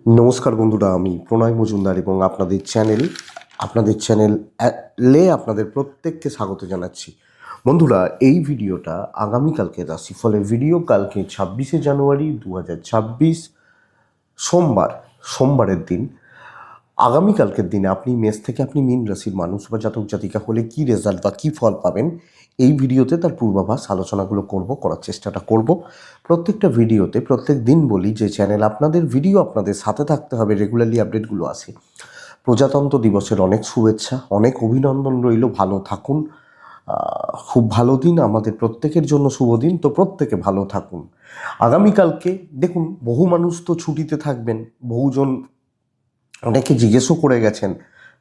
নমস্কার বন্ধুরা, আমি প্রণয় মজুমদার এবং আপনাদের চ্যানেলে আপনাদের প্রত্যেককে স্বাগত জানাচ্ছি। বন্ধুরা, এই ভিডিওটা আগামীকালকে রাশিফলের ভিডিও। কালকে 26শে জানুয়ারি 2026 সোমবারের দিন। আগামীকালকের দিনে আপনি মেষ থেকে আপনি মীন রাশির মানুষ বা জাতক জাতিকা হলে কি রেজাল্ট বা কী ফল পাবেন, এই ভিডিওতে তার পূর্বাভাস আলোচনাগুলো করার চেষ্টাটা করব। প্রত্যেকটা ভিডিওতে প্রত্যেক দিন বলি যে চ্যানেল আপনাদের ভিডিও আপনাদের সাথে থাকতে হবে, রেগুলারলি আপডেটগুলো আসে। প্রজাতন্ত্র দিবসের অনেক শুভেচ্ছা, অনেক অভিনন্দন রইল। ভালো থাকুন। খুব ভালো দিন, আমাদের প্রত্যেকের জন্য শুভ দিন, তো প্রত্যেকে ভালো থাকুন। আগামীকালকে দেখুন, বহু মানুষ তো ছুটিতে থাকবেন। বহুজন অনেকে জিজ্ঞেসও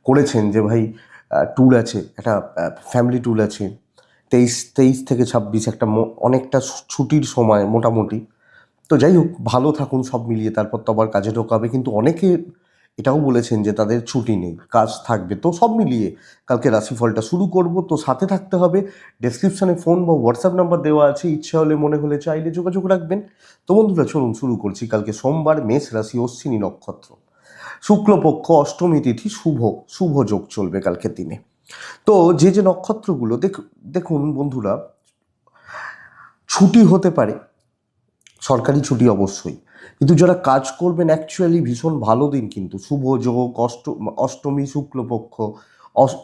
করেছেন যে ভাই ট্যুর আছে, একটা ফ্যামিলি ট্যুর আছে 23 থেকে 26, একটা অনেকটা ছুটির সময় মোটামুটি। তো যাই হোক, ভালো থাকুন সব মিলিয়ে, তারপর তো আবার কাজে ঢোকাবে। কিন্তু অনেকে এটাও বলেছেন যে তাদের ছুটি নেই, কাজ থাকবে। তো সব মিলিয়ে কালকে রাশিফলটা শুরু করব, তো সাথে থাকতে হবে। ডেসক্রিপশানে ফোন বা হোয়াটসঅ্যাপ নাম্বার দেওয়া আছে, ইচ্ছা হলে মনে হলে চাইলে যোগাযোগ রাখবেন। তো বন্ধুরা, চলুন শুরু করছি। কালকে সোমবার, মেষ রাশি, অশ্বিনী নক্ষত্র, শুক্লপক্ষ, অষ্টমী তিথি, শুভ যোগ চলবে কালকের দিনে। তো যে নক্ষত্রগুলো দেখুন বন্ধুরা, ছুটি হতে পারে, সরকারি ছুটি অবশ্যই, কিন্তু যারা কাজ করবেন অ্যাকচুয়ালি ভীষণ ভালো দিন। কিন্তু শুভ যোগ, অষ্টমী, শুক্লপক্ষ,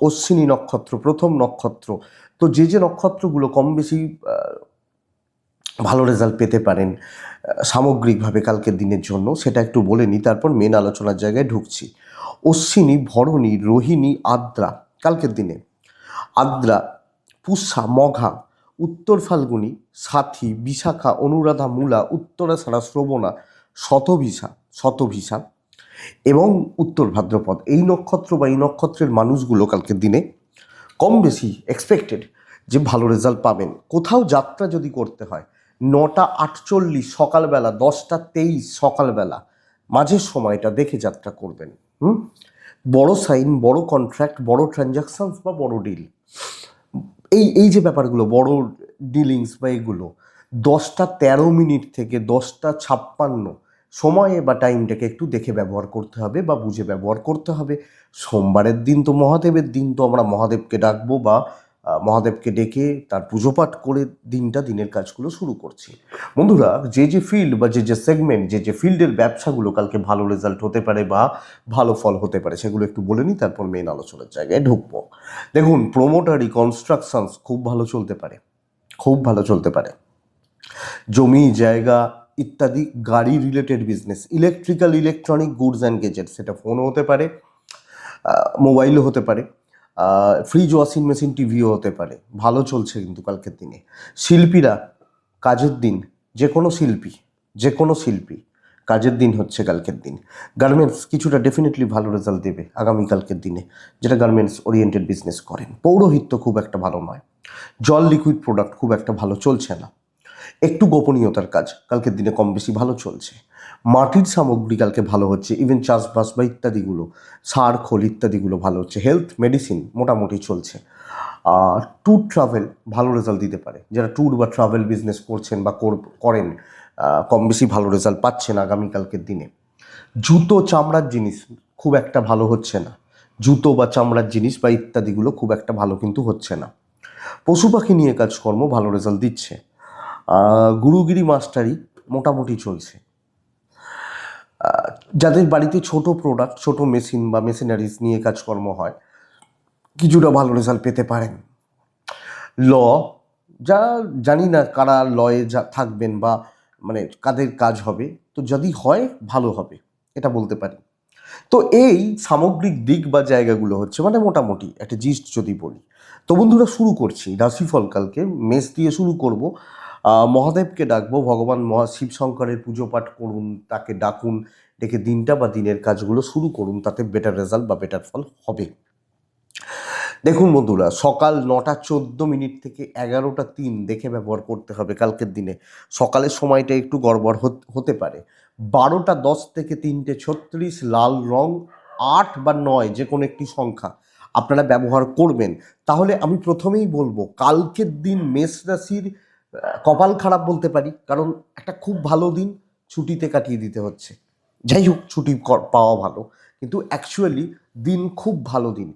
অশ্বিনী নক্ষত্র, প্রথম নক্ষত্র। তো যে নক্ষত্রগুলো কম বেশি ভালো রেজাল্ট পেতে পারেন সামগ্রিকভাবে কালকের দিনের জন্য, সেটা একটু বলে নিই, তারপর মেন আলোচনার জায়গায় ঢুকছি। অশ্বিনী, ভরণী, রোহিণী, আদ্রা কালকের দিনে। আদ্রা, পুষ্যা, মঘা, উত্তর ফাল্গুনী, সাথী, বিশাখা, অনুরাধা, মূলা, উত্তরাষাঢ়া, শ্রবণা, শতভিসা এবং উত্তর ভাদ্রপদ, এই নক্ষত্র বা এই নক্ষত্রের মানুষগুলো কালকের দিনে কম বেশি এক্সপেক্টেড যে ভালো রেজাল্ট পাবেন। কোথাও যাত্রা যদি করতে হয়, 9:48 সকালবেলা, 10:23 সকালবেলা, মাঝের সময়টা দেখে যাত্রা করবেন। বড় সাইন, বড় কন্ট্রাক্ট, বড় ট্রানজাকশনস বা বড় ডিল, এই যে ব্যাপারগুলো, বড় ডিলিংস বা এগুলো 10:13 থেকে 10:56 সময়ে বা টাইমটাকে একটু দেখে ব্যবহার করতে হবে বা বুঝে ব্যবহার করতে হবে। সোমবারের দিন তো মহাদেবের দিন, তো আমরা মহাদেবকে ডাকবো বা মহাদেবকে ডেকে তার পুজো পাঠ করে দিনের কাজগুলো শুরু করছি। বন্ধুরা, যে ফিল্ড বা যে সেগমেন্ট, যে ফিল্ডের ব্যবসাগুলো কালকে ভালো রেজাল্ট হতে পারে বা ভালো ফল হতে পারে, সেগুলো একটু বলে নিই, তারপর মেন আলোচনার জায়গায় ঢুকবো। দেখুন, প্রোমোটারি, কনস্ট্রাকশনস খুব ভালো চলতে পারে। জমি জায়গা ইত্যাদি, গাড়ি related business, electrical, electronic goods and gadgets, সেটা ফোনও হতে পারে, মোবাইলও হতে পারে, ফ্রিজ, ওয়াশিং মেশিন, টিভিও হতে পারে। ভালো চলছে কিন্তু কালকের দিনে। শিল্পীরা, কাজের দিন, যে কোনো শিল্পী কাজের দিন হচ্ছে কালকের দিন। গার্মেন্টস কিছুটা ডেফিনেটলি ভালো রেজাল্ট দেবে আগামীকালকের দিনে, যেটা গার্মেন্টস ওরিয়েন্টেড বিজনেস করেন। পৌরোহিত্য খুব একটা ভালো নয়। জল, লিকুইড প্রোডাক্ট খুব একটা ভালো চলছে না। একটু গোপনীয়তার কাজ কালকের দিনে কম বেশি ভালো চলছে। মাটির সামগ্রী কালকে ভালো হচ্ছে, ইভেন চাষবাস বা ইত্যাদিগুলো, সার খোল ইত্যাদিগুলো ভালো হচ্ছে। হেলথ, মেডিসিন মোটামুটি চলছে। আর ট্যুর ট্রাভেল ভালো রেজাল্ট দিতে পারে। যারা ট্যুর বা ট্রাভেল বিজনেস করছেন বা করেন, কম বেশি ভালো রেজাল্ট পাচ্ছেন আগামীকালকের দিনে। জুতো, চামড়ার জিনিস খুব একটা ভালো হচ্ছে না। জুতো বা চামড়ার জিনিস বা ইত্যাদিগুলো খুব একটা ভালো কিন্তু হচ্ছে না। পশু পাখি নিয়ে কাজকর্ম ভালো রেজাল্ট দিচ্ছে। গুরুগিরি, মাস্টারি মোটামুটি চলছে। যাদের বাড়িতে ছোট প্রোডাক্ট, ছোট মেশিন বা মেশিনারিজ নিয়ে কাজকর্ম হয়, কিছুটা ভালো রেজাল্ট পেতে পারেন। ল, যা জানি না কারা লয়ে থাকবেন বা মানে কাদের কাজ হবে, তো যদি হয় ভালো হবে, এটা বলতে পারি। তো এই সামগ্রিক দিক বা জায়গাগুলো হচ্ছে মানে মোটামুটি একটা জিস্ট যদি বলি। তো বন্ধুরা, শুরু করছি রাশিফল। কালকে মেষ দিয়ে শুরু করব। মহাদেবকে ডাকবো, ভগবান শিব শঙ্করের পুজো পাঠ করুন, তাকে ডাকুন, ডেকে দিনটা বা দিনের কাজগুলো শুরু করুন, তাতে বেটার রেজাল্ট বা বেটার ফল হবে। দেখুন বন্ধুরা, সকাল 9:14 থেকে 11:03 দেখে ব্যবহার করতে হবে কালকের দিনে। সকালের সময়টা একটু গড়বড় হতে পারে। 12:10 থেকে 3:36 লাল রং, 8 বা 9 যে কোনো একটি সংখ্যা আপনারা ব্যবহার করবেন। তাহলে আমি প্রথমেই বলবো, কালকের দিন মেষ রাশির কপাল খারাপ বলতে পারি, কারণ একটা খুব ভালো দিন ছুটিতে কাটিয়ে দিতে হচ্ছে। যাই হোক, ছুটি পাওয়া ভালো, কিন্তু অ্যাকচুয়ালি দিন খুব ভালো দিন।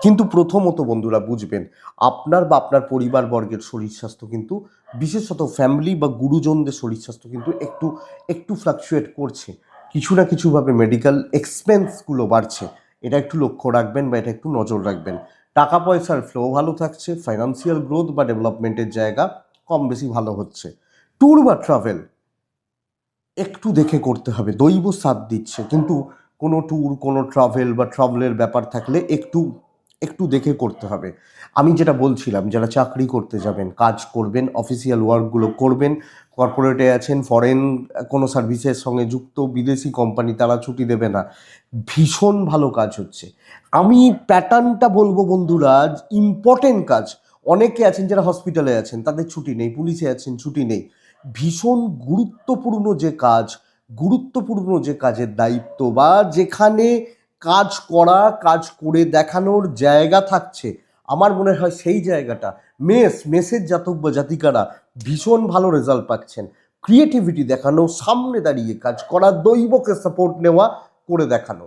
কিন্তু প্রথমত বন্ধুরা বুঝবেন, আপনার বা আপনার পরিবারবর্গের শরীর স্বাস্থ্য কিন্তু, বিশেষত ফ্যামিলি বা গুরুজনদের শরীর স্বাস্থ্য কিন্তু একটু একটু ফ্লাকচুয়েট করছে। কিছু না কিছুভাবে মেডিকেল এক্সপেন্সগুলো বাড়ছে। এটা একটু লক্ষ্য রাখবেন বা এটা একটু নজর রাখবেন। টাকা পয়সার ফ্লো ভালো থাকছে, ফাইন্যান্সিয়াল গ্রোথ বা ডেভেলপমেন্টের জায়গা কম বেশি ভালো হচ্ছে। ট্যুর বা ট্রাভেল একটু দেখে করতে হবে, দৈব সাথ দিচ্ছে, কিন্তু কোনো ট্যুর, কোনো ট্রাভেল বা ট্রাভেলের ব্যাপার থাকলে একটু একটু দেখে করতে হবে। আমি যেটা বলছিলাম, যারা চাকরি করতে যাবেন, কাজ করবেন, অফিসিয়াল ওয়ার্কগুলো করবেন, কর্পোরেটে আছেন, ফরেন কোনো সার্ভিসের সঙ্গে যুক্ত বিদেশি কোম্পানি, তারা ছুটি দেবে না। ভীষণ ভালো কাজ হচ্ছে। আমি প্যাটার্নটা বলবো বন্ধুরা, ইম্পর্টেন্ট কাজ, অনেকে আছেন যারা হসপিটালে আছেন, তাদের ছুটি নেই, পুলিশে আছেন, ছুটি নেই। ভীষণ গুরুত্বপূর্ণ যে কাজ, গুরুত্বপূর্ণ যে কাজের দায়িত্ব বা যেখানে কাজ করা, কাজ করে দেখানোর জায়গা থাকছে, আমার মনে হয় সেই জায়গাটা মেসের জাতক বা জাতিকারা ভীষণ ভালো রেজাল্ট পাচ্ছেন। ক্রিয়েটিভিটি দেখানো, সামনে দাঁড়িয়ে কাজ করা, দৈবকে সাপোর্ট নেওয়া, করে দেখানো।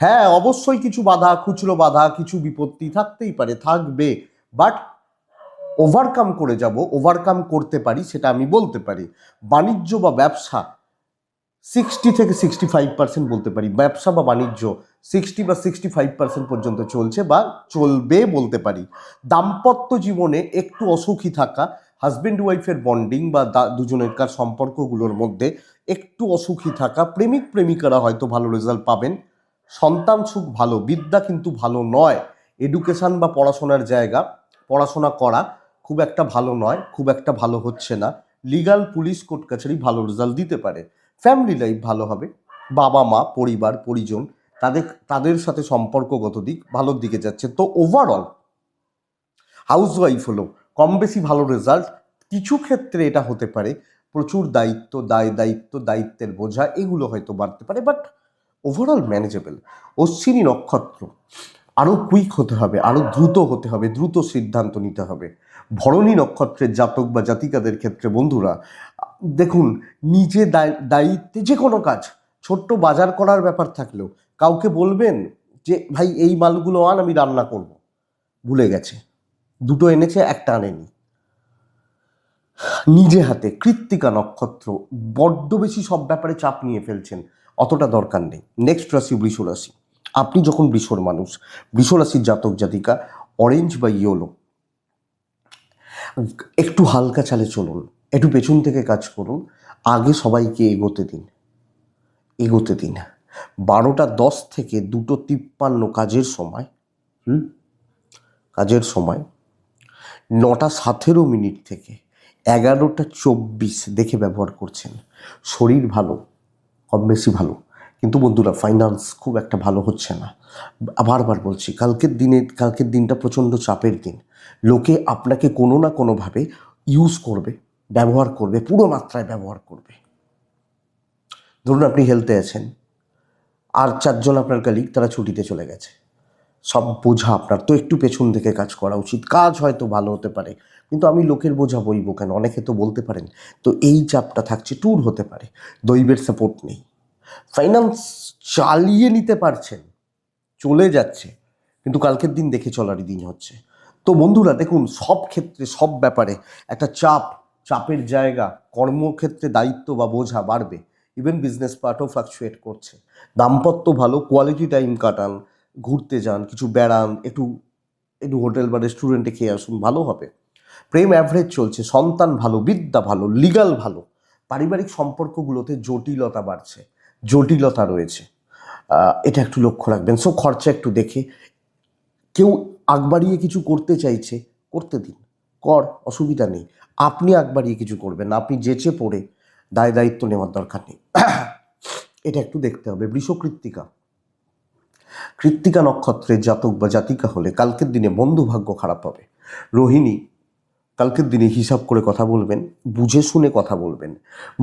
হ্যাঁ, অবশ্যই কিছু বাধা, খুচরো বাধা, কিছু বিপত্তি থাকতেই পারে, থাকবে, বাট ওভারকাম করে যাব, ওভারকাম করতে পারি, সেটা আমি বলতে পারি। বাণিজ্য বা ব্যবসা 60 থেকে 65% বলতে পারি, ব্যবসা বা বাণিজ্য 60 বা 65% পর্যন্ত চলছে বা চলবে বলতে পারি। দাম্পত্য জীবনে একটু অসুখী থাকা, হাজব্যান্ড ওয়াইফের বন্ডিং বা দুজনেরকার সম্পর্কগুলোর মধ্যে একটু অসুখী থাকা, প্রেমিক প্রেমিকারা হয়তো ভালো রেজাল্ট পাবেন। সন্তান সুখ ভালো, বিদ্যা কিন্তু ভালো নয়। এডুকেশন বা পড়াশোনার জায়গা, পড়াশোনা করা খুব একটা ভালো নয়, খুব একটা ভালো হচ্ছে না। লিগাল, পুলিশ, কোর্ট কাছারি ভালো রেজাল্ট দিতে পারে। ফ্যামিলি লাইফ ভালো হবে, বাবা মা, পরিবার পরিজন, তাদের তাদের সাথে সম্পর্কগত দিক ভালোর দিকে যাচ্ছে। তো ওভারঅল হাউসওয়াইফ হলো কম বেশি ভালো রেজাল্ট। কিছু ক্ষেত্রে এটা হতে পারে প্রচুর দায়িত্ব, দায়িত্ব, দায়িত্বের বোঝা, এগুলো হয়তো বাড়তে পারে, বাট ওভারঅল ম্যানেজেবল। অশ্বিনী নক্ষত্র আরও কুইক হতে হবে, আরও দ্রুত হতে হবে, দ্রুত সিদ্ধান্ত নিতে হবে। ভরণী নক্ষত্রের জাতক বা জাতিকাদের ক্ষেত্রে বন্ধুরা দেখুন, নিজে দায়িত্বে যে কোনো কাজ, ছোট্ট বাজার করার ব্যাপার থাকলেও কাউকে বলবেন যে ভাই এই মালগুলো আন, আমি রান্না করব, ভুলে গেছে, দুটো এনেছে, একটা আনেনি, নিজে হাতে। কৃত্তিকা নক্ষত্র বড্ড বেশি সব ব্যাপারে চাপ নিয়ে ফেলছেন, অতটা দরকার নেই। নেক্সট রাশি বৃষ রাশি। আপনি যখন বৃষর মানুষ, বৃষ রাশির জাতক জাতিকা, অরেঞ্জ বা ইয়েলো, একটু হালকা চালে চলুন, একটু পেছন থেকে কাজ করুন, আগে সবাইকে এগোতে দিন, এগোতে দিন। 12টা 10 থেকে 2টো 53 কাজের সময়, কাজের সময় 9টা 17 থেকে 11টা 24 দেখে ব্যবহার করছেন। শরীর ভালো, কম বেশি ভালো, কিন্তু বন্ধুরা ফাইন্যান্স খুব একটা ভালো হচ্ছে না। বারবার বলছি, কালকের দিনটা প্রচণ্ড চাপের দিন। লোকে আপনাকে কোনো না কোনোভাবে ইউজ করবে, ব্যবহার করবে, পুরো মাত্রায় ব্যবহার করবে। ধরুন আপনি হেলথে আছেন, আর 4জন আপনার কালিগ তারা ছুটিতে চলে গেছে, সব বোঝা আপনার, তো একটু পেছন থেকে কাজ করা উচিত। কাজ হয়তো ভালো হতে পারে, কিন্তু আমি লোকের বোঝা বইব কেন, অনেকে তো বলতে পারেন। তো এই চাপটা থাকছে, ট্যুর হতে পারে, দৈবের সাপোর্ট নেই, ফাইন্যান্স চালিয়ে নিতে পারছেন, চলে যাচ্ছে, কিন্তু কালকের দিন দেখে চলারই দিন হচ্ছে। তো বন্ধুরা দেখুন, সব ক্ষেত্রে সব ব্যাপারে একটা চাপের জায়গা, কর্মক্ষেত্রে দায়িত্ব বা বোঝা বাড়বে। ইভেন বিজনেস পার্টও ফ্লাকচুয়েট করছে। দাম্পত্য ভালো, কোয়ালিটি টাইম কাটান, ঘুরতে যান, কিছু বেড়ান, একটু একটু হোটেল বা রেস্টুরেন্টে খেয়ে আসুন, ভালো হবে। প্রেম অ্যাভারেজ চলছে, সন্তান ভালো, বিদ্যা ভালো, লিগাল ভালো। পারিবারিক সম্পর্কগুলোতে জটিলতা বাড়ছে, জটিলতা রয়েছে, এটা একটু লক্ষ্য রাখবেন। সো খরচা একটু দেখে, কেউ আগ বাড়িয়ে কিছু করতে চাইছে, করতে দিন, অসুবিধা নেই। আপনি আগ বাড়িয়ে কিছু করবেন না, আপনি যেচে পড়ে দায়িত্ব নেওয়ার দরকার নেই। এটা একটু দেখতে হবে। কৃত্তিকা, কৃত্তিকা নক্ষত্রের জাতক বা জাতিকা হলে কালকের দিনে বন্ধু ভাগ্য খারাপ হবে। রোহিণী, কালকের দিনে হিসাব করে কথা বলবেন, বুঝে শুনে কথা বলবেন।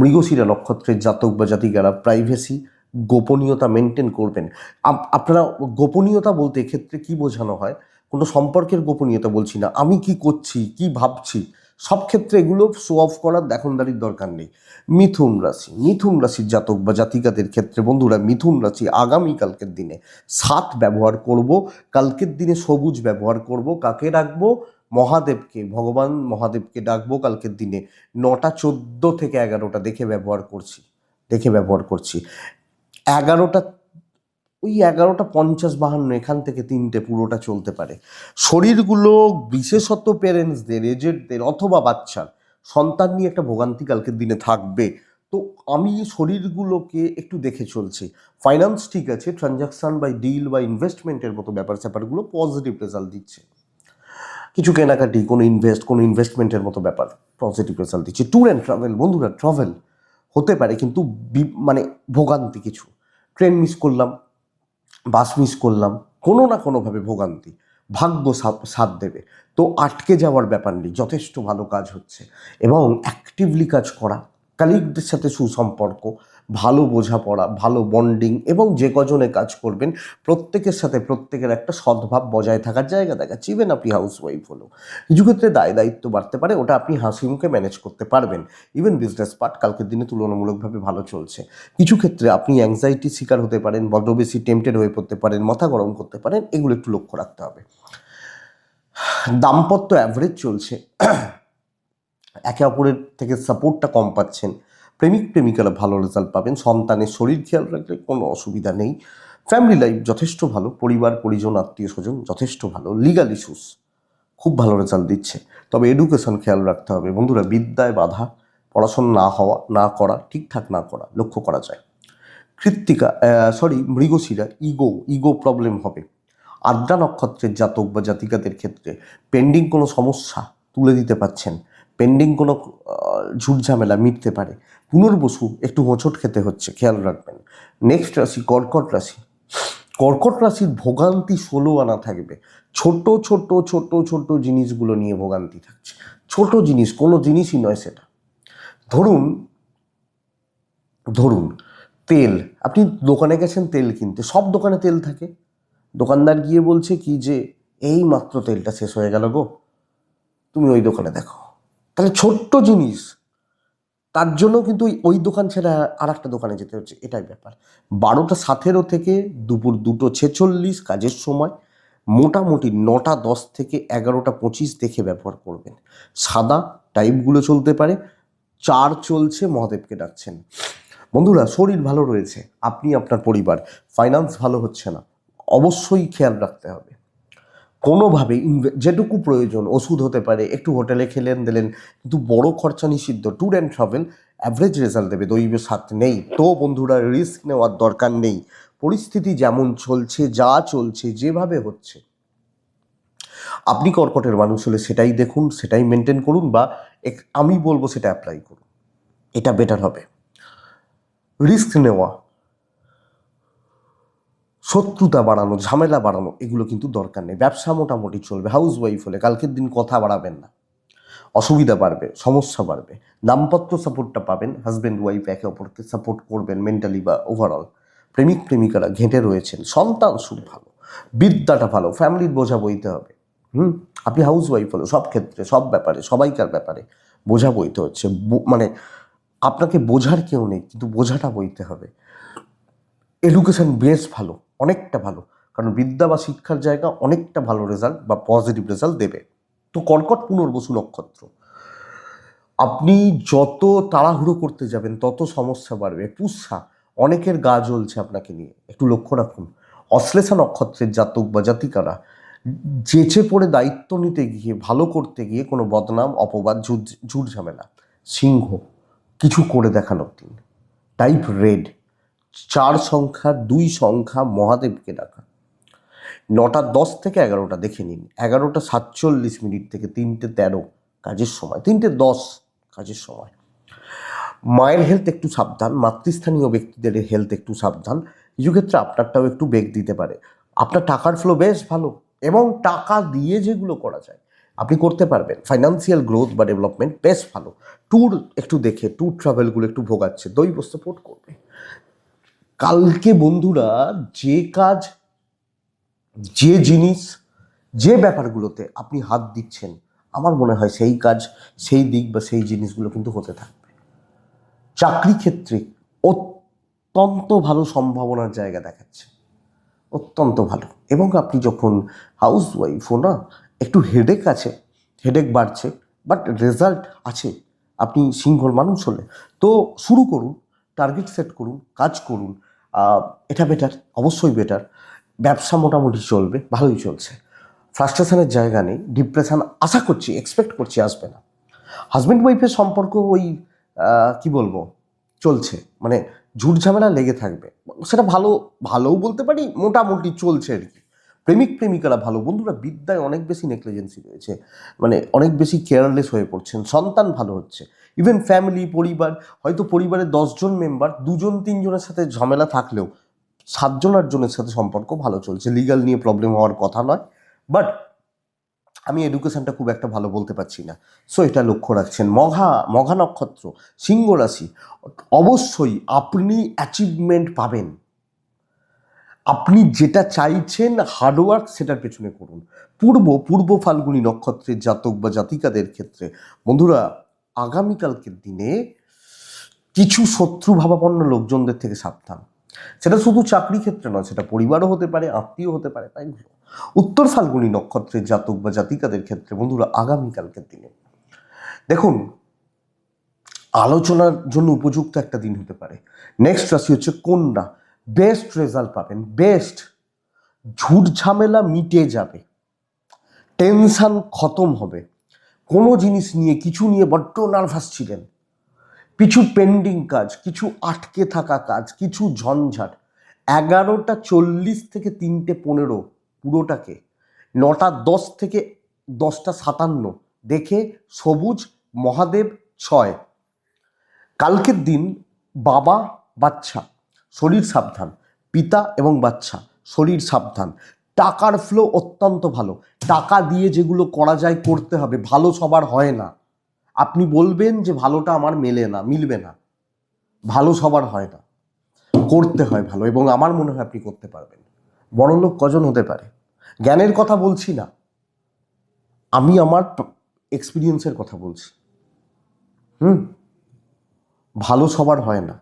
মৃগশিরা নক্ষত্রের জাতক বা জাতিকারা প্রাইভেসি, গোপনীয়তা মেনটেন করবেন। আপনারা গোপনীয়তা বলতে এক্ষেত্রে কি বোঝানো হয়, কোনো সম্পর্কের গোপনীয়তা বলছি না, আমি কি করছি, কি ভাবছি, সব ক্ষেত্রে এগুলো শো অফ করার দেখনদারির দরকার নেই। মিথুন রাশির জাতক বা জাতিকাদের ক্ষেত্রে বন্ধুরা, মিথুন রাশি আগামীকালকের দিনে 7 ব্যবহার করব, কালকের দিনে সবুজ ব্যবহার করব। কাকে ডাকবো? মহাদেবকে, ভগবান মহাদেবকে ডাকবো কালকের দিনে 9:14 থেকে 11টা দেখে ব্যবহার করছি। 11টা, ওই 11:50-52 এখান থেকে 3টে পুরোটা চলতে পারে। শরীরগুলো বিশেষত পেরেন্টসদের, এজেডদের অথবা বাচ্চার সন্তান নিয়ে একটা ভোগান্তি কালকের দিনে থাকবে। তো আমি শরীরগুলোকে একটু দেখে চলছি। ফাইন্যান্স ঠিক আছে, ট্রানজাকশন বা ডিল বা ইনভেস্টমেন্টের মতো ব্যাপার স্যাপারগুলো পজিটিভ রেজাল্ট দিচ্ছে। কিছু কেনাকাটি, কোনো ইনভেস্টমেন্টের মতো ব্যাপার পজিটিভ রেজাল্ট দিচ্ছে। ট্যুর অ্যান্ড ট্রাভেল বন্ধুরা, ট্রাভেল হতে পারে কিন্তু মানে ভোগান্তি কিছু। ট্রেন মিস করলাম, বাস মিস করলাম, কোনো না কোনোভাবে ভোগান্তি, ভাগ্য সাথ দেবে। তো আটকে যাওয়ার ব্যাপার নেই, যথেষ্ট ভালো কাজ হচ্ছে। এবং অ্যাক্টিভলি কাজ করা, কালিগদের সাথে সুসম্পর্ক, ভালো বোঝাপড়া, ভালো বন্ডিং, এবং যে কজনে কাজ করবেন প্রত্যেকের সাথে প্রত্যেকের একটা সদ্ভাব বজায় থাকার জায়গা দেখাচ্ছে। ইভেন আপনি হাউস ওয়াইফ হলো, কিছু ক্ষেত্রে দায়িত্ব বাড়তে পারে, ওটা আপনি হাসি মুখে ম্যানেজ করতে পারবেন। ইভেন বিজনেস পার্ট কালকের দিনে তুলনামূলকভাবে ভালো চলছে। কিছু ক্ষেত্রে আপনি অ্যাংজাইটির শিকার হতে পারেন, বড্ড বেশি টেম্পটেড হয়ে পড়তে পারেন, মাথা গরম করতে পারেন, এগুলো একটু লক্ষ্য রাখতে হবে। দাম্পত্য অ্যাভারেজ চলছে, একে অপরের থেকে সাপোর্টটা কম পাচ্ছেন। প্রেমিক প্রেমিকারা ভালো রেজাল্ট পাবেন, সন্তানের শরীর খেয়াল রাখলে কোনো অসুবিধা নেই। ফ্যামিলি লাইফ যথেষ্ট ভালো, পরিবার পরিজন আত্মীয় স্বজন যথেষ্ট ভালো। লিগাল ইস্যুস খুব ভালো রেজাল্ট দিচ্ছে। তবে এডুকেশন খেয়াল রাখতে হবে বন্ধুরা, বিদ্যায় বাধা, পড়াশোনা না করা, ঠিকঠাক না করা লক্ষ্য করা যায়। মৃগশিরা ইগো প্রবলেম হবে। আদ্রা নক্ষত্রের জাতক বা জাতিকাদের ক্ষেত্রে পেন্ডিং কোনো সমস্যা তুলে দিতে পারছেন, পেন্ডিং কোনো ঝুটঝামেলা মিটতে পারে। পুনর্বসু একটু হোঁচট খেতে হচ্ছে, খেয়াল রাখবেন। নেক্সট রাশি কর্কট রাশির ভোগান্তি 16 আনা থাকবে। ছোট ছোট ছোট ছোট জিনিসগুলো নিয়ে ভোগান্তি থাকছে। ছোট জিনিস, কোনো জিনিসই নয় সেটা। ধরুন তেল, আপনি দোকানে গেছেন তেল কিনতে, সব দোকানে তেল থাকে, দোকানদার গিয়ে বলছে কি যে এই মাত্র তেলটা শেষ হয়ে গেল গো, তুমি ওই দোকানে দেখো। তাহলে ছোট্ট জিনিস, তার জন্য কিন্তু ওই দোকান ছেড়ে আর একটা দোকানে যেতে হচ্ছে, এটাই ব্যাপার। 12:17 থেকে দুপুর 2:46 কাজের সময়, মোটামুটি 9:10 থেকে 11:25 দেখে ব্যবহার করবেন। সাদা টাইপগুলো চলতে পারে। 4 চলছে, মহাদেবকে ডাকছেন। বন্ধুরা, শরীর ভালো রয়েছে, আপনি আপনার পরিবার, ফাইন্যান্স ভালো হচ্ছে না, অবশ্যই খেয়াল রাখতে হবে। কোনোভাবে যেটুকু প্রয়োজন, ওষুধ হতে পারে, একটু হোটেলে খেলেন দিলেন, কিন্তু বড় খরচা নিষিদ্ধ। Tour and travel average result দেবে, দৈব সাথ নেই। তো বন্ধুরা, রিস্ক নেওয়ার দরকার নেই। পরিস্থিতি যেমন চলছে, যা চলছে, যেভাবে হচ্ছে, আপনি কর্কটের মানুষ হলে সেটাই দেখুন, সেটাই মেনটেন করুন, বা আমি বলবো সেটা অ্যাপ্লাই করুন, এটা বেটার হবে। রিস্ক নেওয়া, শত্রুতা বাড়ানো, ঝামেলা বাড়ানো, এগুলো কিন্তু দরকার নেই। ব্যবসা মোটামুটি চলবে। হাউস ওয়াইফ হলে কালকের দিন কথা বাড়াবেন না, অসুবিধা বাড়বে, সমস্যা বাড়বে। দাম্পত্য সাপোর্টটা পাবেন, হাজব্যান্ড ওয়াইফ একে অপরকে সাপোর্ট করবেন মেন্টালি বা ওভারঅল। প্রেমিক প্রেমিকারা ঘেঁটে রয়েছেন, সন্তান সুখ ভালো, বিদ্যাটা ভালো, ফ্যামিলির বোঝা বইতে হবে। আপনি হাউস ওয়াইফ হলো, সব ক্ষেত্রে, সব ব্যাপারে, সবাইকার ব্যাপারে বোঝা বইতে হচ্ছে। মানে আপনাকে বোঝার কেউ নেই, কিন্তু বোঝাটা বইতে হবে। এডুকেশন বেশ ভালো, অনেকটা ভালো, কারণ বিদ্যা বা শিক্ষার জায়গা অনেকটা ভালো রেজাল্ট বা পজিটিভ রেজাল্ট দেবে। তো কর্কট পুনর্বসু নক্ষত্র, আপনি যত তাড়াহুড়ো করতে যাবেন তত সমস্যা বাড়বে। পুষ্যা, অনেকের গা জ্বলছে আপনাকে নিয়ে, একটু লক্ষ্য রাখুন। অশ্লেষা নক্ষত্রের জাতক বা জাতিকারা যেচে পড়ে দায়িত্ব নিতে গিয়ে, ভালো করতে গিয়ে কোনো বদনাম, অপবাদ, ঝুট ঝামেলা। সিংহ, কিছু করে দেখানোর দিন। টাইপ রেড, 4 সংখ্যা, 2 সংখ্যা, মহাদেবকে ডাকা। 9:10 থেকে 11টা দেখে নিন। 11:47 থেকে 3:13 কাজের সময়, 3:10 কাজের সময়। মায়ের হেলথ একটু সাবধান, মাতৃস্থানীয় ব্যক্তিদের হেলথ একটু সাবধান। কিছু ক্ষেত্রে আপনারটাও একটু বেগ দিতে পারে। আপনার টাকার ফ্লো বেশ ভালো, এবং টাকা দিয়ে যেগুলো করা যায় আপনি করতে পারবেন। ফাইন্যান্সিয়াল গ্রোথ বা ডেভেলপমেন্ট বেশ ভালো। ট্যুর একটু দেখে, ট্যুর ট্রাভেলগুলো একটু ভোগাচ্ছে, দৈব সাপোর্ট করবে। কালকে বন্ধুরা, যে কাজ, যে জিনিস, যে ব্যাপারগুলোতে আপনি হাত দিচ্ছেন, আমার মনে হয় সেই কাজ, সেই দিক বা সেই জিনিসগুলো কিন্তু হতে থাকবে। চাকরি ক্ষেত্রে অত্যন্ত ভালো সম্ভাবনার জায়গা দেখাচ্ছে, অত্যন্ত ভালো। এবং আপনি যখন হাউস ওয়াইফও না, একটু হেডেক আছে, হেডেক বাড়ছে, বাট রেজাল্ট আছে। আপনি সিঙ্গল মানুষ হলে তো শুরু করুন, টার্গেট সেট করুন, কাজ করুন। এটা বেটার, অবশ্যই বেটার। ব্যবসা মোটামুটি চলবে, ভালোই চলছে। ফ্রাস্ট্রেশনের জায়গা নেই, ডিপ্রেশন আশা করছি, এক্সপেক্ট করছি আসবে না। হাজব্যান্ড ওয়াইফের সম্পর্ক ওই কি বলবো, চলছে, মানে ঝুট ঝামেলা লেগে থাকবে, সেটা ভালো, ভালোও বলতে পারি, মোটামুটি চলছে আর কি। প্রেমিক প্রেমিকারা ভালো, বন্ধুরা বিদ্যায় অনেক বেশি নেগলিজেন্সি রয়েছে, মানে অনেক বেশি কেয়ারলেস হয়ে পড়ছেন, সন্তান ভালো হচ্ছে। ইভেন ফ্যামিলি, পরিবার, হয়তো পরিবারের 10 জন মেম্বার, 2 জন 3 জনের সাথে ঝামেলা থাকলেও 7 জন 8 জনের সাথে সম্পর্ক ভালো চলছে। লিগাল নিয়ে প্রবলেম হওয়ার কথা নয়, বাট আমি এডুকেশনটা খুব একটা ভালো বলতে পারছি না। সো এটা লক্ষ্য রাখছেন। মঘা, মঘা নক্ষত্র, সিংহ রাশি, অবশ্যই আপনি অ্যাচিভমেন্ট পাবেন। আপনি যেটা চাইছেন হার্ডওয়ার্ক সেটার পেছনে করুন। পূর্ব ফাল্গুনী নক্ষত্রের জাতক বা জাতিকাদের ক্ষেত্রে বন্ধুরা, আগামীকালকের দিনে কিছু শত্রু ভাবাপন্ন লোকজনদের থেকে সাবধান। সেটা শুধু চাকরি ক্ষেত্রে নয়, সেটা পরিবারও হতে পারে, আত্মীয় হতে পারে, তাই হলো। উত্তর ফাল্গুনী নক্ষত্রের জাতক বা জাতিকাদের ক্ষেত্রে বন্ধুরা, আগামীকালকের দিনে দেখুন, আলোচনার জন্য উপযুক্ত একটা দিন হতে পারে। নেক্সট রাশি হচ্ছে কন্যা। বেস্ট রেজাল্ট পাবেন, বেস্ট। ঝুট ঝামেলা মিটে যাবে, টেনশন খতম হবে। কোনো জিনিস নিয়ে, কিছু নিয়ে বড্ড নার্ভাস ছিলেন, কিছু পেন্ডিং কাজ, কিছু আটকে থাকা কাজ, কিছু ঝঞ্ঝাট, 11:40 থেকে 3:15 পুরোটাকে, 9:10 থেকে 10:57 দেখে সবুজ, মহাদেব 6। কালকের দিন বাবা বাচ্চা শরীর সাবধান, পিতা এবং বাচ্চা শরীর সাবধান। টাকার ফ্লো অত্যন্ত ভালো, টাকা দিয়ে যেগুলো করা যায় করতে হবে। ভালো সবার হয় না, আপনি বলবেন যে ভালোটা আমার মেলে না, মিলবে না, ভালো সবার হয় না, করতে হয় ভালো, এবং আমার মনে হয় আপনি করতে পারবেন। বড়লোক কজন হতে পারে, জ্ঞানের কথা বলছি না, আমি আমার এক্সপিরিয়েন্সের কথা বলছি। ভালো সবার হয় না,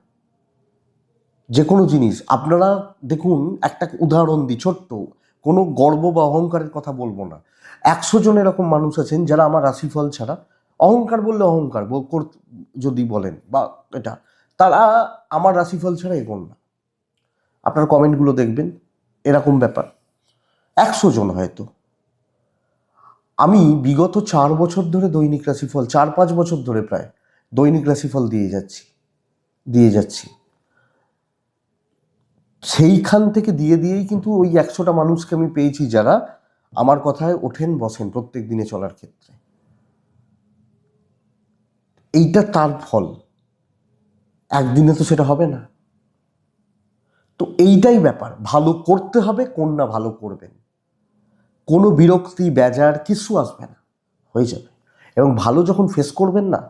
যে কোনো জিনিস। আপনারা দেখুন, একটা উদাহরণ দিই ছোট্ট, কোনো গর্ব বা অহংকারের কথা বলবো না। 100 জন এরকম মানুষ আছেন যারা আমার রাশিফল ছাড়া, অহংকার বললে অহংকার যদি বলেন বা এটা, তারা আমার রাশিফল ছাড়া এগোন না। আপনার কমেন্টগুলো দেখবেন, এরকম ব্যাপার 100 জন হয়তো। আমি বিগত 4 বছর ধরে দৈনিক রাশিফল, 4-5 বছর ধরে প্রায় দৈনিক রাশিফল দিয়ে যাচ্ছি। সেইখান থেকে দিয়েই কিন্তু ওই 100টা মানুষকে আমি পেয়েছি যারা আমার কথায় ওঠেন বসেন প্রত্যেক দিনে চলার ক্ষেত্রে। এইটা তার ফল, একদিনে তো সেটা হবে না। তো এইটাই ব্যাপার, ভালো করতে হবে, কন্যা ভালো করবেন, কোনো বিরক্তি বেজার কিছু আসবে না, হয়ে যাবে। এবং ভালো যখন ফেস করবেন না,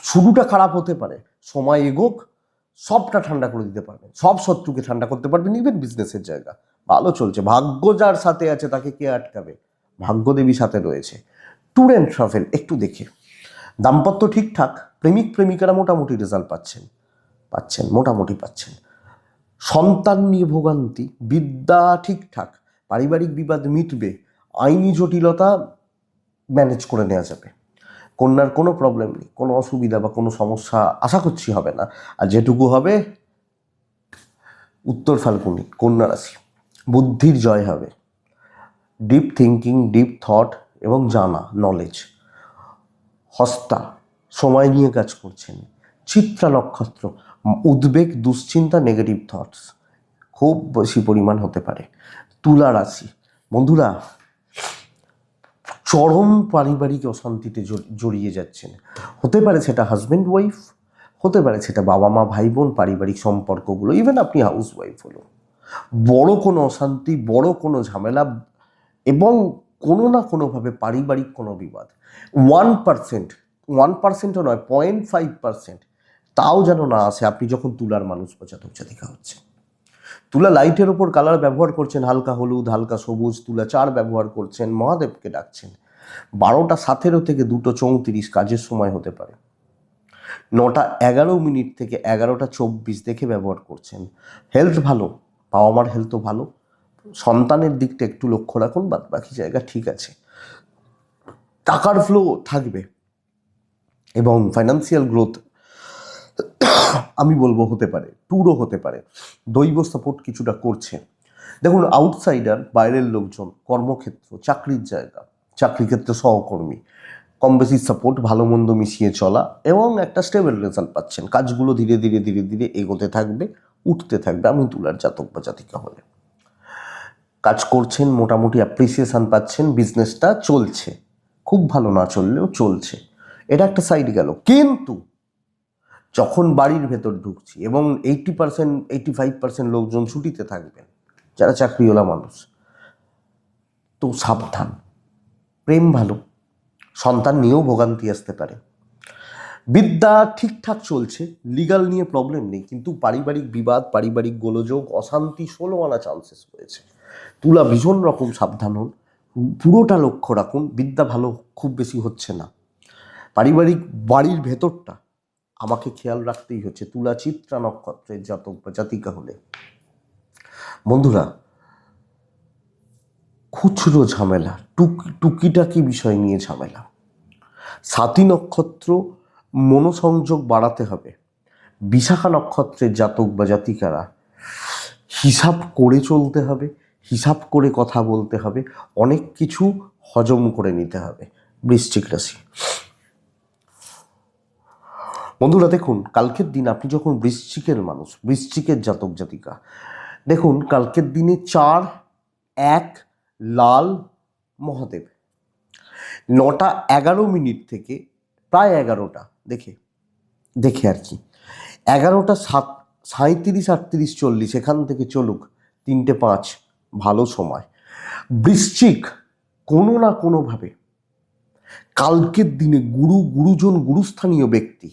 শুরুটা খারাপ হতে পারে, সময় এগোক, সবটা ঠান্ডা করে দিতে পারবেন, সব শত্রুকে ঠান্ডা করতে পারবেন। ইভেন বিজনেসের জায়গা ভালো চলছে, ভাগ্য যার সাথে আছে তাকে কে আটকাবে, ভাগ্যদেবী সাথে রয়েছে। ট্যুর অ্যান্ড ট্রাভেল একটু দেখে, দাম্পত্য ঠিকঠাক, প্রেমিক প্রেমিকারা মোটামুটি রেজাল্ট পাচ্ছেন, মোটামুটি পাচ্ছেন। সন্তান নিয়ে ভোগান্তি, বিদ্যা ঠিকঠাক, পারিবারিক বিবাদ মিটবে, আইনি জটিলতা ম্যানেজ করে নেওয়া যাবে। কন্যার কোনো প্রবলেম নেই, কোনো অসুবিধা বা কোনো সমস্যা আশা করছি হবে না। আর যেটুকু হবে, উত্তর ফাল্গুনি কন্যা রাশি, বুদ্ধির জয় হবে, ডিপ থিঙ্কিং, ডিপ থট এবং জানা, নলেজ। হস্তা, সময় নিয়ে কাজ করছেন। চিত্রা নক্ষত্র, উদ্বেগ, দুশ্চিন্তা, নেগেটিভ থটস খুব বেশি পরিমাণ হতে পারে। তুলা রাশি বন্ধুরা, চরম পারিবারিক অশান্তিতে জড়িয়ে যাচ্ছেন। হতে পারে সেটা হাজব্যান্ড ওয়াইফ, হতে পারে সেটা বাবা মা ভাই বোন, পারিবারিক সম্পর্কগুলো, ইভেন আপনি হাউস ওয়াইফ হলো, বড় কোনো অশান্তি, বড় কোনো ঝামেলা, এবং কোনো না কোনোভাবে পারিবারিক কোনো বিবাদ। 1%ও নয়, 0.5%, তাও যেন না আসে আপনি যখন তুলার মানুষ বা জাতক জাতিকা হচ্ছে। তুলা লাইটের ওপর কালার ব্যবহার করছেন, হালকা হলুদ, হালকা সবুজ, তুলা 4 ব্যবহার করছেন, মহাদেবকে ডাকছেন। 12:17 থেকে 2:34 কাজের সময় হতে পারে। 9:11 থেকে 11:24 দেখে ব্যবহার করছেন। হেলথ ভালো, বাবা মার হেলথও ভালো, সন্তানের দিকটা একটু লক্ষ্য রাখুন, বাদ বাকি জায়গা ঠিক আছে। টাকার ফ্লো থাকবে এবং ফাইন্যান্সিয়াল গ্রোথ আমি বলবো হতে পারে, ট্যুরও হতে পারে, দৈব সাপোর্ট কিছুটা করছে। দেখুন, আউটসাইডার, বাইরের লোকজন, কর্মক্ষেত্র, চাকরির জায়গা, চাকরি ক্ষেত্রে সহকর্মী, কম বেশি সাপোর্ট, ভালো মন্দ মিশিয়ে চলা এবং একটা স্টেবল রেজাল্ট পাচ্ছেন। কাজগুলো ধীরে ধীরে ধীরে ধীরে এগোতে থাকবে, উঠতে থাকবে। আমি তুলার জাতক বা জাতিকা হলে কাজ করছেন, মোটামুটি অ্যাপ্রিসিয়েশন পাচ্ছেন, বিজনেসটা চলছে, খুব ভালো না চললেও চলছে, এটা একটা সাইড গেল। কিন্তু যখন বাড়ির ভেতর ঢুকছি এবং 80% 85% লোকজন ছুটিতে থাকবেন, যারা চাকরিওয়ালা মানুষ, তো সাবধান। প্রেম ভালো, সন্তান নিয়েও ভোগান্তি আসতে পারে। বিদ্যা ঠিকঠাক চলছে, লিগাল নিয়ে প্রবলেম নেই, কিন্তু পারিবারিক বিবাদ, পারিবারিক গোলযোগ, অশান্তি 16 আনা চান্সেস রয়েছে। তুলা ভীষণ রকম সাবধান হন, পুরোটা লক্ষ্য রাখুন। বিদ্যা ভালো খুব বেশি হচ্ছে না, পারিবারিক বাড়ির ভেতরটা আমাকে খেয়াল রাখতেই হচ্ছে। তুলা চিত্রা নক্ষত্রের জাতক বা জাতিকা হলে বন্ধুরা, খুচরো ঝামেলা, টুকিটাকি বিষয় নিয়ে ঝামেলা। সাতী নক্ষত্র, মনোসংযোগ বাড়াতে হবে। বিশাখা নক্ষত্রের জাতক বা জাতিকারা হিসাব করে চলতে হবে, হিসাব করে কথা বলতে হবে, অনেক কিছু হজম করে নিতে হবে। বৃশ্চিক রাশি বন্ধুরা, দেখুন কালকের দিন আপনি যখন বৃশ্চিকের মানুষ, বৃশ্চিকের জাতক জাতিকা, দেখুন কালকের দিনে 4-1 লাল মহাদেব, 9:11 থেকে প্রায় 11টা দেখে আর কি 11:37-38-40 এখান থেকে চলুক 3-5 ভালো সময়। বৃশ্চিক কোনো না কোনোভাবে কালকের দিনে গুরুজন, গুরুস্থানীয় ব্যক্তি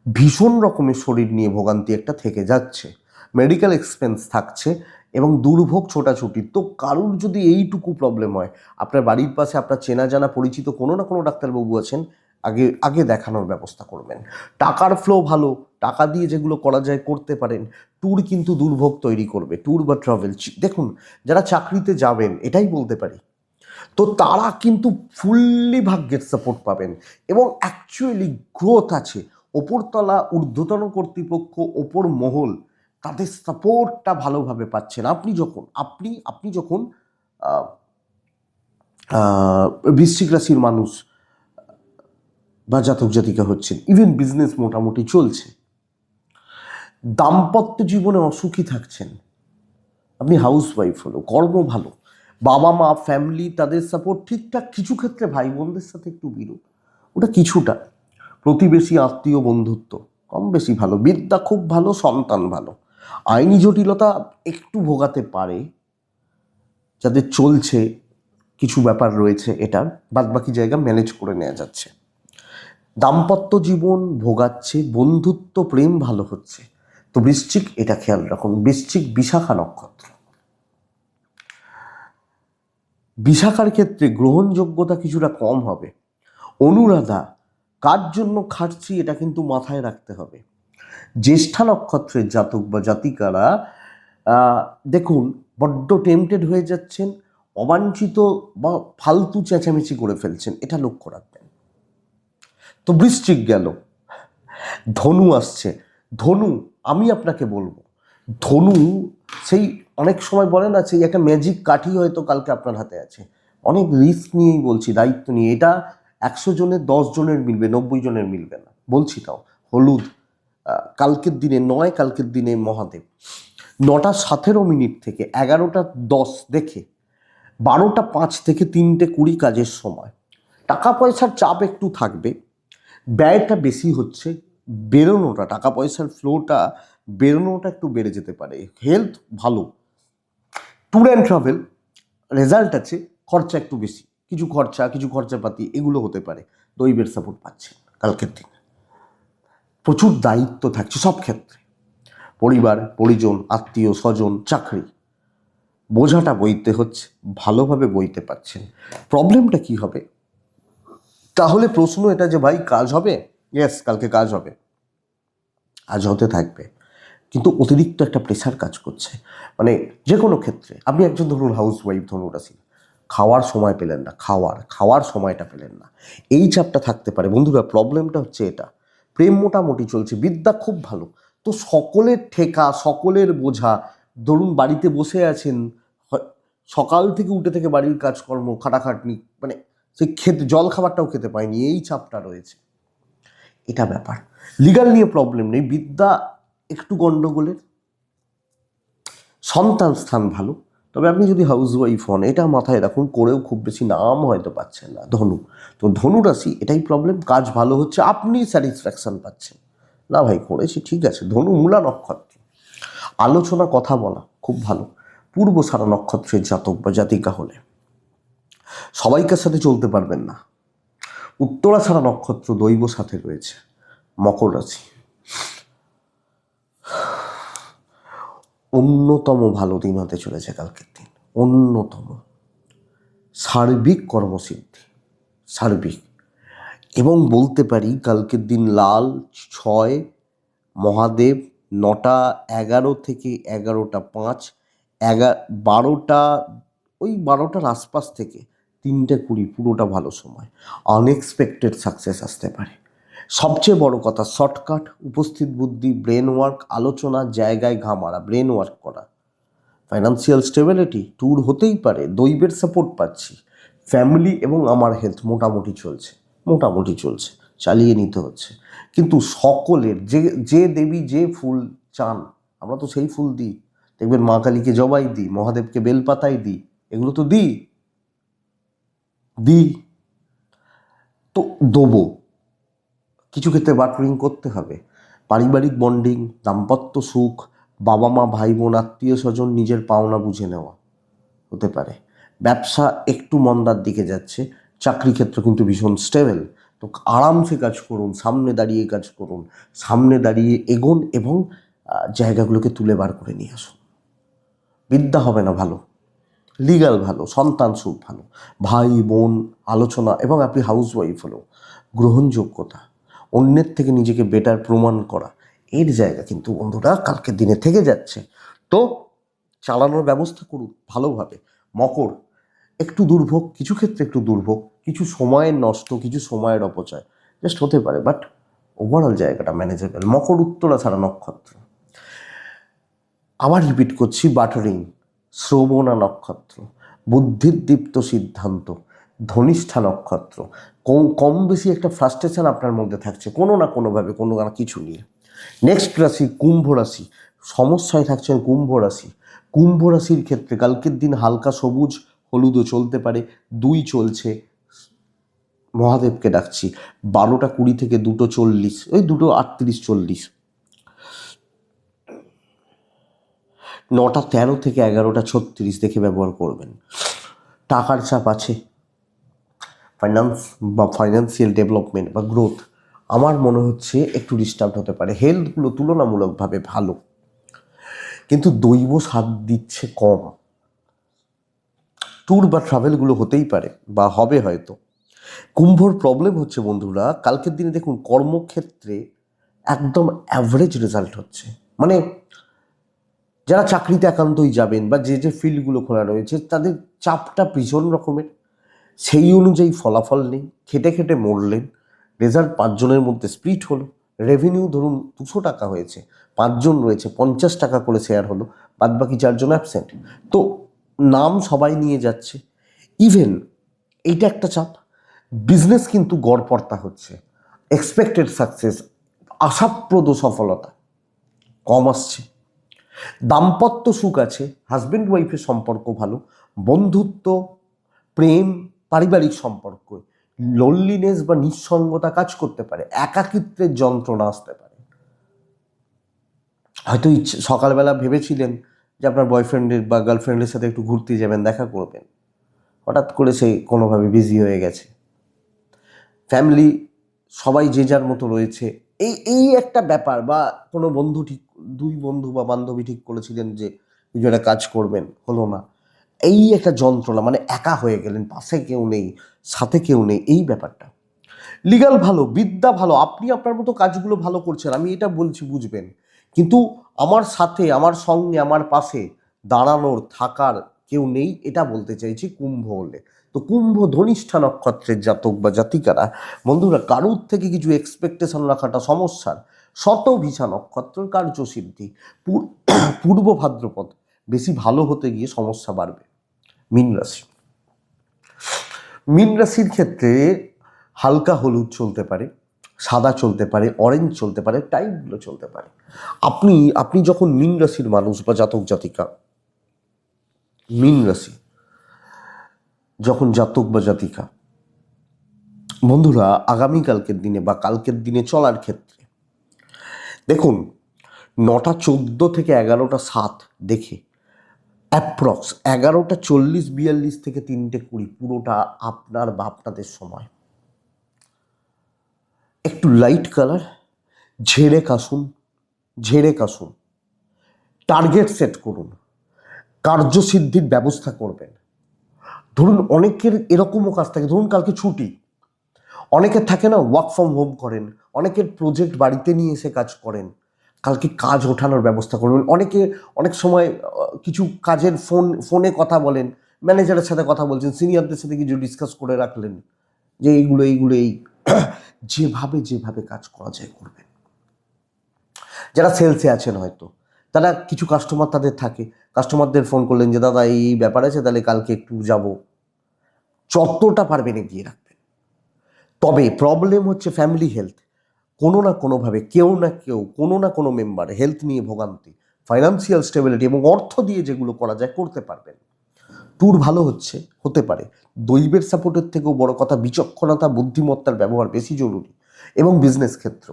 ভীষণ রকমের শরীর নিয়ে ভোগান্তি একটা থেকে যাচ্ছে, মেডিকেল এক্সপেন্স থাকছে এবং দুর্ভোগ ছোটাছুটি। তো কারুর যদি এইটুকু প্রবলেম হয়, আপনার বাড়ির পাশে আপনার চেনা জানা পরিচিত কোনো না কোনো ডাক্তারবাবু আছেন, আগে দেখানোর ব্যবস্থা করবেন। টাকার ফ্লো ভালো, টাকা দিয়ে যেগুলো করা যায় করতে পারেন। ট্যুর কিন্তু দুর্ভোগ তৈরি করবে, ট্যুর বা ট্রাভেল। দেখুন, যারা চাকরিতে যাবেন, এটাই বলতে পারি, তো তারা কিন্তু ফুললি ভাগ্যের সাপোর্ট পাবেন এবং অ্যাকচুয়ালি গ্রোথ আছে। ওপরতলা, ঊর্ধ্বতন কর্তৃপক্ষ, ওপর মহল, তাদের সাপোর্টটা ভালোভাবে পাচ্ছেন। আপনি যখন বৃশ্চিক রাশির মানুষ বা জাতক জাতিকা হচ্ছেন, ইভেন বিজনেস মোটামুটি চলছে, দাম্পত্য জীবনে অসুখী থাকছেন, আপনি হাউস ওয়াইফ হলো, কর্ম ভালো, বাবা মা, ফ্যামিলি, তাদের সাপোর্ট ঠিকঠাক। কিছু ক্ষেত্রে ভাই বোনদের সাথে একটু বিরোধ, ওটা কিছুটা, প্রতিবেশী, আত্মীয়, বন্ধুত্ব কম বেশি ভালো, বিদ্যা খুব ভালো, সন্তান ভালো। আইনি জটিলতা একটু ভোগাতে পারে যাদের চলছে, কিছু ব্যাপার রয়েছে, এটার বাদবাকি জায়গা ম্যানেজ করে নেওয়া যাচ্ছে। দাম্পত্য জীবন ভোগাচ্ছে, বন্ধুত্ব, প্রেম ভালো হচ্ছে। তো বৃশ্চিক, এটা খেয়াল রাখুন। বৃশ্চিক বিশাখা নক্ষত্র, বিশাখার ক্ষেত্রে গ্রহণযোগ্যতা কিছুটা কম হবে। অনুরাধা, কার জন্য খাটছি এটা কিন্তু মাথায় রাখতে হবে। জ্যেষ্ঠা নক্ষত্রের জাতক বা জাতিকারা দেখুন বড্ড টেম্পটেড হয়ে যাচ্ছেন, অবাঞ্ছিত বা ফালতু চেঁচামেচি করে ফেলছেন, এটা লক্ষ্য রাখবেন। তো বৃশ্চিক গেল। ধনু আসছে। ধনু, আমি আপনাকে বলবো, ধনু সেই অনেক সময় বলে না, সেই একটা ম্যাজিক কাঠি হয়তো কালকে আপনার হাতে আছে। অনেক রিস্ক নিয়েই বলছি, দায়িত্ব নিয়ে। এটা 100 জনের 10 জনের মিলবে, 90 জনের মিলবে না, বলছি তাও। হলুদ, কালকের দিনে নয়, কালকের দিনে মহাদেব। 9:17 থেকে 11:10 দেখে 12:05 থেকে 3:20 কাজের সময়। টাকা পয়সার চাপ একটু থাকবে, ব্যয়টা বেশি হচ্ছে, বেরোনোটা, টাকা পয়সার ফ্লোটা, বেরোনোটা একটু বেড়ে যেতে পারে। হেলথ ভালো, ট্যুর অ্যান্ড ট্রাভেল রেজাল্ট আছে, খরচা একটু বেশি, কিছু খরচাপাতি এগুলো হতে পারে। দৈবের সাপোর্ট পাচ্ছেন কালকের দিনে। প্রচুর দায়িত্ব থাকছে সব ক্ষেত্রে, পরিবার, পরিজন, আত্মীয় স্বজন, চাকরি, বোঝাটা বইতে হচ্ছে, ভালোভাবে বইতে পারছেন। প্রবলেমটা কি হবে, তাহলে প্রশ্ন এটা যে ভাই কাজ হবে, ইয়েস কালকে কাজ হবে, আজ হতে থাকবে, কিন্তু অতিরিক্ত একটা প্রেশার কাজ করছে। মানে যে কোনো ক্ষেত্রে আপনি একজন ধরুন হাউস ওয়াইফ, ধরুন রাশি, খাওয়ার সময় পেলেন না, খাওয়ার সময়টা পেলেন না, এই চাপটা থাকতে পারে। বন্ধুরা প্রবলেমটা হচ্ছে এটা, প্রেম মোটামুটি চলছে, বিদ্যা খুব ভালো, তো সকলের ঠেকা, সকলের বোঝা, ধরুন বাড়িতে বসে আছেন, সকাল থেকে উঠে থেকে বাড়ির কাজকর্ম খাটাখাটনি, মানে সেই খেতে জল খাবারটাও খেতে পায়নি, এই চাপটা রয়েছে, এটা ব্যাপার। লিগাল নিয়ে প্রবলেম নেই, বিদ্যা একটু গন্ডগোলের, সন্তান স্থান ভালো। তবে আপনি যদি হাউস ওয়াইফ হন, এটা মাথায় রাখুন, করেও খুব বেশি নাম হয়তো পাচ্ছেন না। ধনু, তো ধনু রাশি এটাই প্রবলেম, কাজ ভালো হচ্ছে, আপনি স্যাটিসফ্যাকশন পাচ্ছেন না, ভাই করেছি ঠিক আছে। ধনু মূলা নক্ষত্র, আলোচনা কথা বলা খুব ভালো, পূর্ব সারা নক্ষত্রের জাতক বা জাতিকা হলে সবাইকার সাথে চলতে পারবেন না। উত্তরা সারা নক্ষত্র দৈব সাথে রয়েছে। মকর রাশি, অন্যতম ভালো দিন হতে চলেছে কালকের দিন, অন্যতম সার্বিক কর্মসিদ্ধি, সার্বিক, এবং বলতে পারি কালকের দিন লাল 6 মহাদেব 9টা 11 থেকে 11টা 5 12টা, ওই 12টার আশপাশ থেকে 3টে 20 পুরোটা ভালো সময়, আনএক্সপেক্টেড সাকসেস আসতে পারে। সবচেয়ে বড় কথা শর্টকাট, উপস্থিত বুদ্ধি, ব্রেন ওয়ার্ক, আলোচনা, জায়গায় ঘামারা, ব্রেন ওয়ার্ক করা, ফাইন্যান্সিয়াল স্টেবিলিটি, ট্যুর হতেই পারে, দৈবের সাপোর্ট পাচ্ছি, ফ্যামিলি এবং আমার হেলথ মোটামুটি চলছে, চালিয়ে নিতে হচ্ছে। কিন্তু সকলের যে যে দেবী যে ফুল চান, আমরা তো সেই ফুল দিই, দেখবেন মা কালীকে জবাই দিই, মহাদেবকে বেলপাতাই দিই, এগুলো তো দিই, তো দেবো, কিছু ক্ষেত্রে বার্টারিং করতে হবে, পারিবারিক বন্ডিং, দাম্পত্য সুখ, বাবা মা ভাই বোন আত্মীয় স্বজন নিজের পাওনা বুঝে নেওয়া হতে পারে। ব্যবসা একটু মন্দার দিকে যাচ্ছে, চাকরি ক্ষেত্র কিন্তু ভীষণ স্টেবল, তো আরামসে কাজ করুন, সামনে দাঁড়িয়ে কাজ করুন, সামনে দাঁড়িয়ে এগোন এবং জায়গাগুলোকে তুলে বার করে নিয়ে আসুন। বিদ্যা হবে না ভালো, লিগাল ভালো, সন্তান সুখ ভালো, ভাই বোন আলোচনা, এবং আপনি হাউস ওয়াইফ হলেও গ্রহণযোগ্যতা, অন্যের থেকে নিজেকে বেটার প্রমাণ করা, এর জায়গা কিন্তু বন্ধুরা কালকের দিনে থেকে যাচ্ছে। তো চালানোর ব্যবস্থা করুন ভালোভাবে। মকর, একটু দুর্ভোগ, কিছু ক্ষেত্রে একটু দুর্ভোগ, কিছু সময়ের নষ্ট, কিছু সময়ের অপচয় জাস্ট হতে পারে, বাট ওভারঅল জায়গাটা ম্যানেজেবল। মকর উত্তরা ছাড়া নক্ষত্র, আবার রিপিট করছি, বাটারিং, শ্রবণা নক্ষত্র, বুদ্ধির দীপ্ত সিদ্ধান্ত, ধনিষ্ঠা নক্ষত্র, কম বেশি একটা ফ্রাস্ট্রেশন আপনার মধ্যে থাকছে কোনো না কোনোভাবে, কোনো না কিছু নিয়ে। নেক্সট রাশি কুম্ভ রাশি, সমস্যায় থাকছেন কুম্ভ রাশির ক্ষেত্রে কালকের দিন হালকা সবুজ হলুদও চলতে পারে, 2 চলছে, মহাদেবকে ডাকছি, 12টা 20 থেকে 2টো 40, ওই 2টো 38 40, 9টা 13 থেকে 11টা 36 দেখে ব্যবহার করবেন। টাকার চাপ আছে, ফাইন্যান্সিয়াল ডেভেলপমেন্ট বা গ্রোথ আমার মনে হচ্ছে একটু ডিস্টার্ব হতে পারে। হেলথগুলো তুলনামূলকভাবে ভালো, কিন্তু দৈব সাথ দিচ্ছে কম, ট্যুর বা ট্রাভেলগুলো হতেই পারে বা হবে হয়তো। কুম্ভর প্রবলেম হচ্ছে বন্ধুরা কালকের দিনে দেখুন কর্মক্ষেত্রে একদম অ্যাভারেজ রেজাল্ট হচ্ছে, মানে যারা চাকরিতে একান্তই যাবেন বা যে যে ফিল্ডগুলো খোলা রয়েছে তাদের চাপটা ভীষণ রকমের, সেই অনুযায়ী ফলাফল নেই, খেটে খেটে মরলেন, রেজাল্ট 5 জনের মধ্যে স্প্লিট হলো, রেভিনিউ ধরুন 200 টাকা হয়েছে, 5 জন রয়েছে, 50 টাকা করে শেয়ার হলো, বাদ বাকি 4 জন অ্যাবসেন্ট, তো নাম সবাই নিয়ে যাচ্ছে। ইভেন এইটা একটা চাপ, বিজনেস কিন্তু গড়পড়তা হচ্ছে, এক্সপেক্টেড সাকসেস, আশাপ্রদ সফলতা কম আসছে। দাম্পত্য সুখ আছে, হাজব্যান্ড ওয়াইফের সম্পর্ক ভালো, বন্ধুত্ব, প্রেম, পারিবারিক সম্পর্ক, লোনলিনেস বা নিঃসঙ্গতা কাজ করতে পারে, একাকিত্বের যন্ত্রণা আসতে পারে। হয়তো সকালবেলা ভেবেছিলেন যে আপনার বয়ফ্রেন্ডের বা গার্লফ্রেন্ডের সাথে একটু ঘুরতে যাবেন, দেখা করবেন, হঠাৎ করে সে কোনোভাবে বিজি হয়ে গেছে, ফ্যামিলি সবাই যে যার মতো রয়েছে, এই একটা ব্যাপার, বা কোনো বন্ধু ঠিক, 2 বন্ধু বা বান্ধবী ঠিক করেছিলেন যে কিছু একটা কাজ করবেন, হলো না, এই একটা যন্ত্রণা, মানে একা হয়ে গেলেন, পাশে কেউ নেই, সাথে কেউ নেই, এই ব্যাপারটা। লিগাল ভালো, বিদ্যা ভালো, আপনি আপনার মতো কাজগুলো ভালো করছেন, আমি এটা বলছি, বুঝবেন। কিন্তু আমার সাথে, আমার সঙ্গে, আমার পাশে দাঁড়ানোর, থাকার কেউ নেই, এটা বলতে চাইছি কুম্ভ হলে। তো কুম্ভ ধনিষ্ঠা নক্ষত্রের জাতক বা জাতিকারা, বন্ধুরা, কারুর থেকে কিছু এক্সপেকটেশন রাখাটা সমস্যার। শতভিসা নক্ষত্র কার্যসিদ্ধি, পূর্ব ভাদ্রপদ বেশি ভালো হতে গিয়ে সমস্যা বাড়বে। মীন রাশি, মীন রাশির ক্ষেত্রে হালকা হলুদ চলতে পারে, সাদা চলতে পারে, অরেঞ্জ চলতে পারে, টাইপগুলো চলতে পারে। আপনি যখন মীন রাশির মানুষ বা জাতক জাতিকা, মীন রাশি যখন জাতক বা জাতিকা, বন্ধুরা, আগামীকালকের দিনে বা কালকের দিনে চলার ক্ষেত্রে দেখুন, 9:14 থেকে 11:07 দেখে অ্যাপ্রক্স 11:40-42 থেকে 3:20 পুরোটা আপনার বা আপনাদের সময়। একটু লাইট কালার, ঝেড়ে কাশুন, ঝেড়ে কাশুন, টার্গেট সেট করুন, কার্যসিদ্ধির ব্যবস্থা করবেন। ধরুন অনেকের এরকমও কাজ থাকে, ধরুন কালকে ছুটি, অনেকের থাকে না ওয়ার্ক ফ্রম হোম করেন, অনেকের প্রজেক্ট বাড়িতে নিয়ে এসে কাজ করেন, কালকে কাজ ওঠানোর ব্যবস্থা করবেন। অনেক সময় কিছু কাজের ফোনে কথা বলেন, ম্যানেজারের সাথে কথা বলছেন, সিনিয়রদের সাথে কিছু ডিসকাস করে রাখলেন যে এইগুলো এই যেভাবে যেভাবে কাজ করা যায় করবেন। যারা সেলসে আছেন হয়তো, তারা কিছু কাস্টমার তাদের থাকে, কাস্টমারদের ফোন করলেন যে দাদা এই ব্যাপার আছে, তাহলে কালকে একটু যাব, যতটা পারবেন এগিয়ে রাখবেন। তবে প্রবলেম হচ্ছে ফ্যামিলি হেলথ, কোনো না কোনোভাবে কেউ না কেউ, কোনো না কোনো মেম্বার হেলথ নিয়ে ভোগান্তি, ফাইন্যান্সিয়াল স্টেবিলিটি এবং অর্থ দিয়ে যেগুলো করা যায় করতে পারবেন। ট্যুর ভালো হতে পারে। দৈবের সাপোর্টের থেকেও বড় কথা বিচক্ষণতা, বুদ্ধিমত্তার ব্যবহার বেশি জরুরি। এবং বিজনেস ক্ষেত্র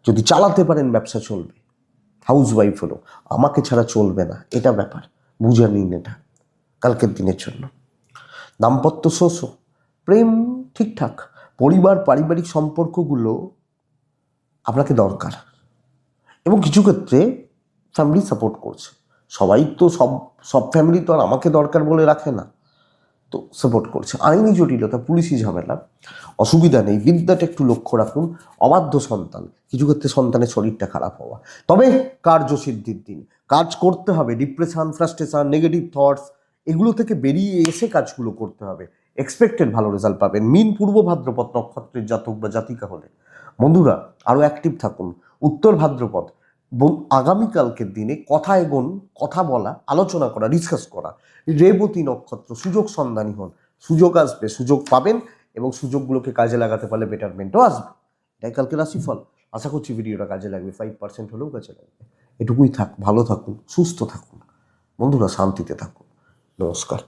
যদি চালাতে পারেন ব্যবসা চলবে। হাউস ওয়াইফ হলো, আমাকে ছাড়া চলবে না, এটা ব্যাপার, বুঝে নিন এটা কালকের দিনের জন্য। দাম্পত্য শোষো, প্রেম ঠিকঠাক, পরিবার পারিবারিক সম্পর্কগুলো আপনাকে দরকার, এবং কিছু ক্ষেত্রে ফ্যামিলি সাপোর্ট করছে। সবাই তো সব ফ্যামিলি তো আর আমাকে দরকার বলে রাখে না, তো সাপোর্ট করছে। আইনি জটিলতা, পুলিশি ঝামেলা, অসুবিধা নেই, বিদ্যাটা একটু লক্ষ্য রাখুন। অবাধ্য সন্তান, কিছু ক্ষেত্রে সন্তানের শরীরটা খারাপ হওয়া, তবে কার্যসিদ্ধির দিন। কাজ করতে হবে, ডিপ্রেশন, ফ্রাস্ট্রেশন, নেগেটিভ থটস, এগুলো থেকে বেরিয়ে এসে কাজগুলো করতে হবে, এক্সপেক্টেড ভালো রেজাল্ট পাবেন। মীন পূর্ব ভাদ্রপদ নক্ষত্রের জাতক বা জাতিকা হলে, বন্ধুরা, আরও অ্যাক্টিভ থাকুন। উত্তর ভাদ্রপদ, আগামীকালকের দিনে কথা এগোন, কথা বলা, আলোচনা করা, ডিসকাস করা। রেবতী নক্ষত্র, সুযোগ সন্ধানী হন, সুযোগ আসবে, সুযোগ পাবেন, এবং সুযোগগুলোকে কাজে লাগাতে পারলে বেটারমেন্টও আসবে। এটাই কালকে রাশিফল। আশা করছি ভিডিওটা কাজে লাগবে, 5% হলেও কাজে লাগবে। এটুকুই থাক, ভালো থাকুন, সুস্থ থাকুন, বন্ধুরা, শান্তিতে থাকুন। নমস্কার।